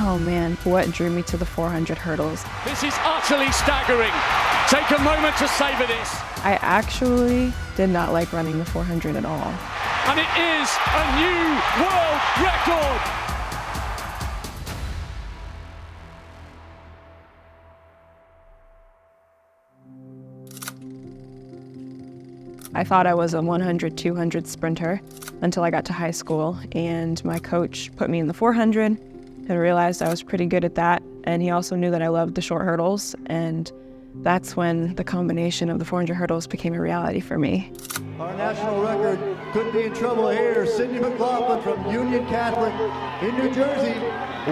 Oh man, what drew me to the 400 hurdles? This is utterly staggering. Take a moment to savor this. I actually did not like running the 400 at all. And it is a new world record. I thought I was a 100, 200 sprinter until I got to high school, and my coach put me in the 400 and realized I was pretty good at that. And he also knew that I loved the short hurdles, and that's when the combination of the 400 hurdles became a reality for me. Our national record could be in trouble here. Cindy McLaughlin from Union Catholic in New Jersey.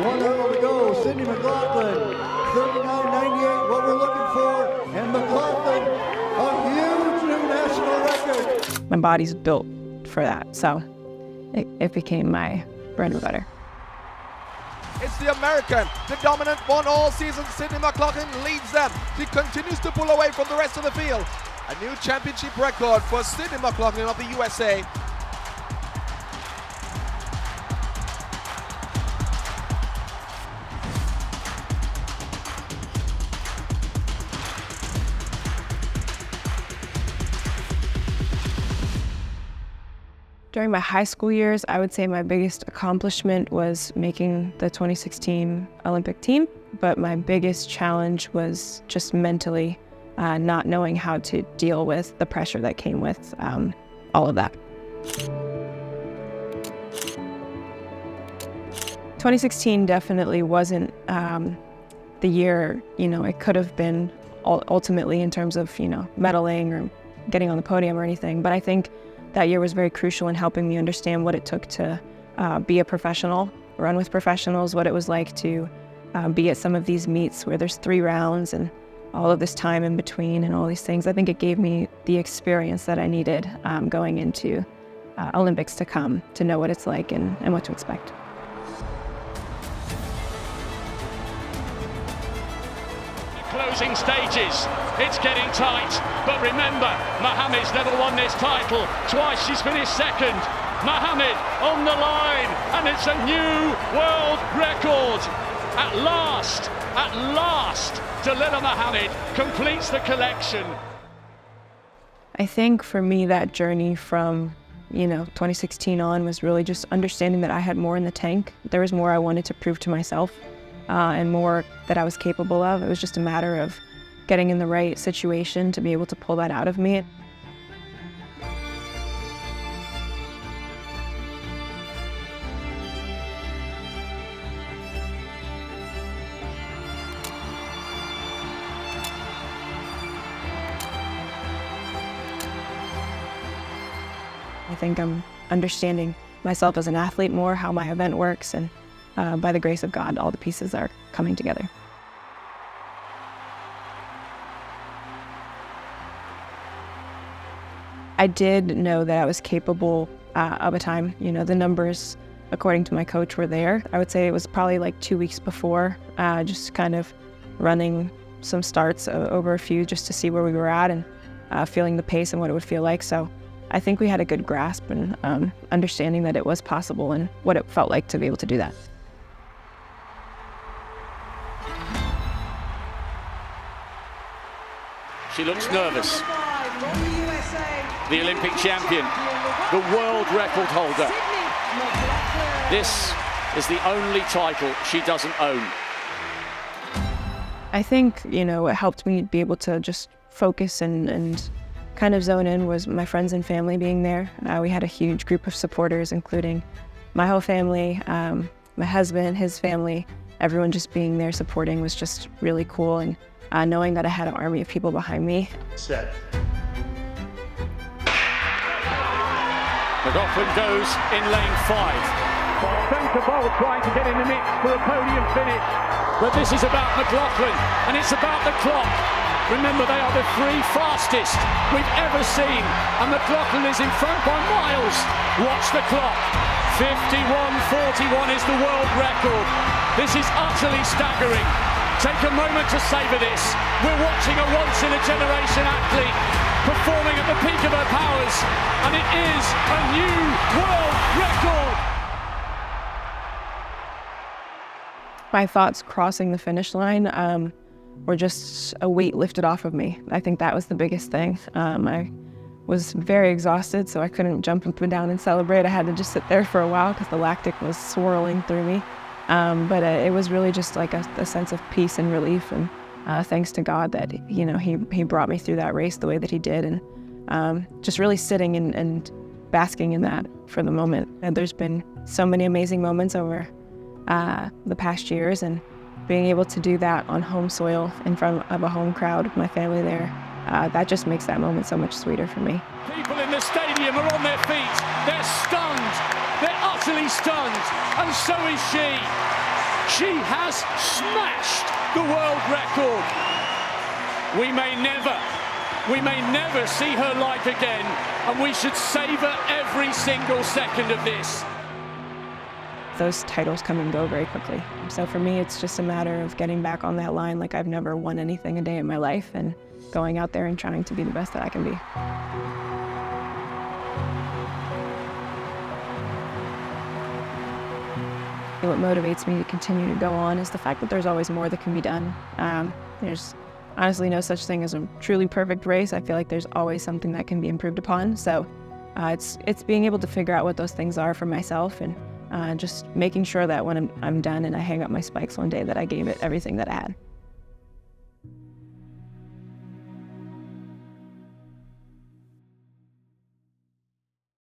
One hurdle to go. Cindy McLaughlin, 39.98, what we're looking for. And McLaughlin, a huge new national record. My body's built for that, so it became my bread and butter. It's the American, the dominant one all season. Cindy McLaughlin leads them. She continues to pull away from the rest of the field. A new championship record for Cindy McLaughlin of the USA. During my high school years, I would say my biggest accomplishment was making the 2016 Olympic team, but my biggest challenge was just mentally not knowing how to deal with the pressure that came with all of that. 2016 definitely wasn't the year, it could have been ultimately in terms of, medaling or getting on the podium or anything, but I think that year was very crucial in helping me understand what it took to be a professional, run with professionals, what it was like to be at some of these meets where there's 3 rounds and all of this time in between and all these things. I think it gave me the experience that I needed going into Olympics to come, to know what it's like and what to expect. Closing stages, it's getting tight, but remember, Mohamed's never won this title. Twice she's finished second. Mohamed on the line, and it's a new world record. At last, Dalila Mohamed completes the collection. I think for me, that journey from 2016 on was really just understanding that I had more in the tank. There was more I wanted to prove to myself. And more that I was capable of. It was just a matter of getting in the right situation to be able to pull that out of me. I think I'm understanding myself as an athlete more, how my event works, and by the grace of God, all the pieces are coming together. I did know that I was capable of a time. The numbers, according to my coach, were there. I would say it was probably like 2 weeks before, just kind of running some starts over a few just to see where we were at and feeling the pace and what it would feel like. So I think we had a good grasp and understanding that it was possible and what it felt like to be able to do that. She looks nervous. The Olympic champion, the world record holder. This is the only title she doesn't own. I think, what helped me be able to just focus and kind of zone in was my friends and family being there. We had a huge group of supporters, including my whole family, my husband, his family. Everyone just being there supporting was just really cool, and knowing that I had an army of people behind me. Set. McLaughlin goes in lane 5. Centre Bolt trying to get in the mix for a podium finish. But this is about McLaughlin, and it's about the clock. Remember, they are the 3 fastest we've ever seen, and McLaughlin is in front by miles. Watch the clock. 51.41 is the world record. This is utterly staggering. Take a moment to savor this. We're watching a once-in-a-generation athlete performing at the peak of her powers, and it is a new world record. My thoughts crossing the finish line were just a weight lifted off of me. I think that was the biggest thing. I was very exhausted, so I couldn't jump up and down and celebrate. I had to just sit there for a while because the lactic was swirling through me. But it was really just like a sense of peace and relief, and thanks to God that he brought me through that race the way that he did, and just really sitting and basking in that for the moment. And there's been so many amazing moments over the past years, and being able to do that on home soil in front of a home crowd with my family there, that just makes that moment so much sweeter for me. People in the stadium are on their feet. They're stunned. They're utterly stunned. And so is she. She has smashed the world record. We may never see her like again, and we should savor every single second of this. Those titles come and go very quickly. So for me, it's just a matter of getting back on that line like I've never won anything a day in my life, and going out there and trying to be the best that I can be. What motivates me to continue to go on is the fact that there's always more that can be done. There's honestly no such thing as a truly perfect race. I feel like there's always something that can be improved upon. So it's being able to figure out what those things are for myself, and just making sure that when I'm done and I hang up my spikes one day, that I gave it everything that I had.